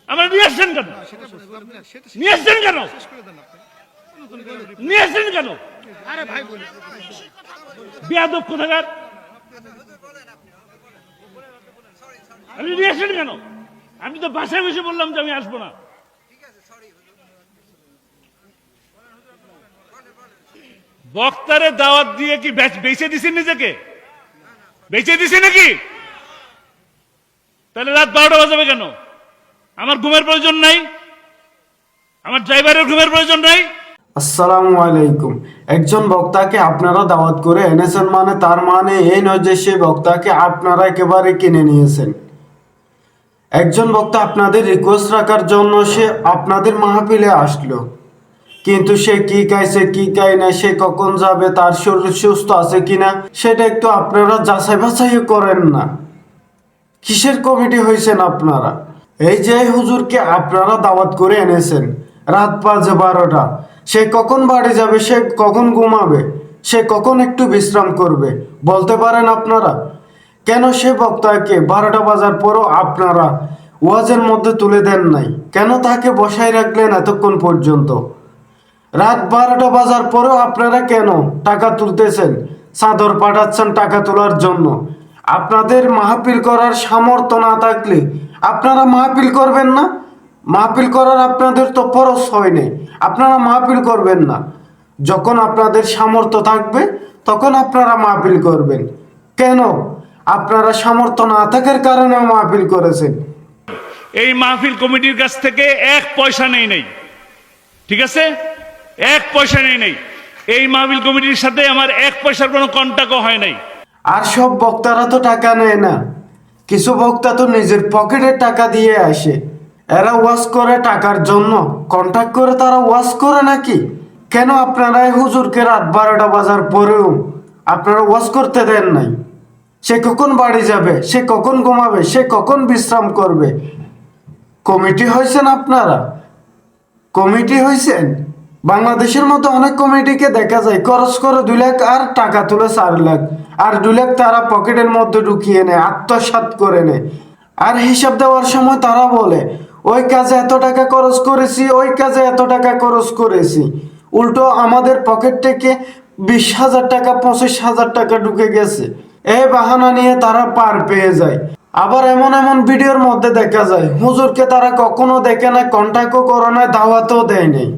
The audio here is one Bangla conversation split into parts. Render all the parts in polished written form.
আমার নিয়ে আসছেন কেন? নিয়ে আসছেন কেন? নিয়ে আসছেন কেন? বেয়াদব কোথাকার! আপনি নিয়ে আসছেন কেন? আমি তো বাসায় বসে বললাম যে আমি আসবো না। বক্তারে দাওয়াত দিয়ে কি বেঁচে দিছেন নিজেকে? বেঁচে দিছে নাকি? তাহলে রাত 12টা বাজাবে কেন? আমার ঘুমের প্রয়োজন নাই? আমার ড্রাইভারের ঘুমের প্রয়োজন নাই? আসসালামু আলাইকুম। একজন বক্তাকে আপনারা দাওয়াত করে এনেছেন মানে তার মানে এই নয় যে সেই বক্তাকে আপনারা একেবারে কিনে নিয়েছেন। একজন বক্তা আপনাদের রিকোয়েস্ট রাখার জন্য সে আপনাদের মাহফিলে আসলো, কিন্তু সে কি খাইছে কি খায় না, সে কখন যাবে, তার শরীর সুস্থ আছে কিনা সেটা একটু আপনারা যাচাই বাছাই করেন না। কিসের কমিটি হয়েছেন আপনারা? এই যে হুজুরকে আপনারা দাওয়াত করে এনেছেন, রাত বাজে 12টা, সে কখন বাড়ি যাবে, সে কখন ঘুমাবে, সে কখন একটু বিশ্রাম করবে বলতে পারেন আপনারা? কেন সে বক্তাকে 12টা বাজার পরও আপনারা ওয়াজের মধ্যে তুলে দেন নাই? কেন তাকে বসায় রাখলেন এতক্ষণ পর্যন্ত? রাত 12টা বাজার পরেও আপনারা কেন টাকা তুলতেছেন, চাদর পাঠাচ্ছেন টাকা তোলার জন্য? আপনাদের মাহফিল করার সামর্থ্য না থাকলে আপনারা মাহফিল করবেন না? মাহফিল করার আপনাদের তো ফরজ হয়নি, আপনারা মাহফিল করবেন না। যখন আপনাদের সামর্থ্য থাকবে তখন আপনারা মাহফিল করবেন। কেন আপনারা সামর্থ্য না থাকার কারণে মাহফিল করেছেন? এই মাহফিল কমিটির কাছ থেকে 1 পয়সা নেই নাই, ঠিক আছে? 1 পয়সা নেই নাই। এই মাহফিল কমিটির সাথে আমার 1 পয়সার কোনো কন্টাক্টও হয় নাই। আর সব বক্তারা তো টাকা নেয় না, কিছু বক্তা তো নিজের পকেটের টাকা দিয়ে আসে। এরা ওয়াজ করে টাকার জন্য, কন্ট্যাক্ট করে তারা ওয়াজ করে নাকি? কেন আপনারা এই হুজুরকে রাত 12টা বাজার পরেও আপনারা ওয়াজ করতে দেন নাই? সে কখন বাড়ি যাবে, সে কখন ঘুমাবে, সে কখন বিশ্রাম করবে? কমিটি হয়েছেন আপনারা? কমিটি হয়েছেন? বাংলাদেশের মতো অনেক কমিটিকে দেখা যায় খরচ করে 2 লাখ আর টাকা তুলে 4 লাখ, আর 2 লাখ তারা পকেটের মধ্যে ঢুকিয়ে নেয়, আত্মসাৎ করে নেয়। আর হিসাব দেওয়ার সময় তারা বলে ওই কাজে এত টাকা খরচ করেছি, ওই কাজে এত টাকা খরচ করেছি। উল্টো আমাদের পকেট থেকে 20,000 টাকা 25,000 টাকা ঢুকে গেছে, এই বাহানা নিয়ে তারা পার পেয়ে যায়। আবার এমন এমন ভিডিওর মধ্যে দেখা যায় হুজুরকে তারা কখনো দেখে না, কন্ট্যাক্টও করে না, দাওয়াতও দেয় নাই,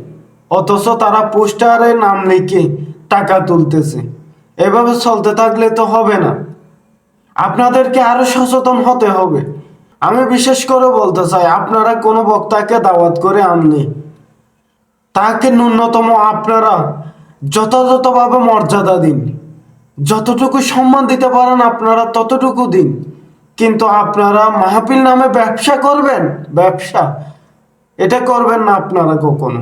অথচ তারা পোস্টারে নাম লিখে টাকা তুলতেছে। এভাবে চলতে থাকলে তো হবে না, আপনাদেরকে আরো সচেতন হতে হবে। আমি বিশেষ করে বলতে চাই, আপনারা কোনো বক্তাকে দাওয়াত করে আনলে তাকে ন্যূনতম আপনারা যথাযথভাবে মর্যাদা দিন, যতটুকু সম্মান দিতে পারেন আপনারা ততটুকু দিন। কিন্তু আপনারা মাহফিল নামে ব্যবসা করবেন, ব্যবসা এটা করবেন না আপনারা কখনো।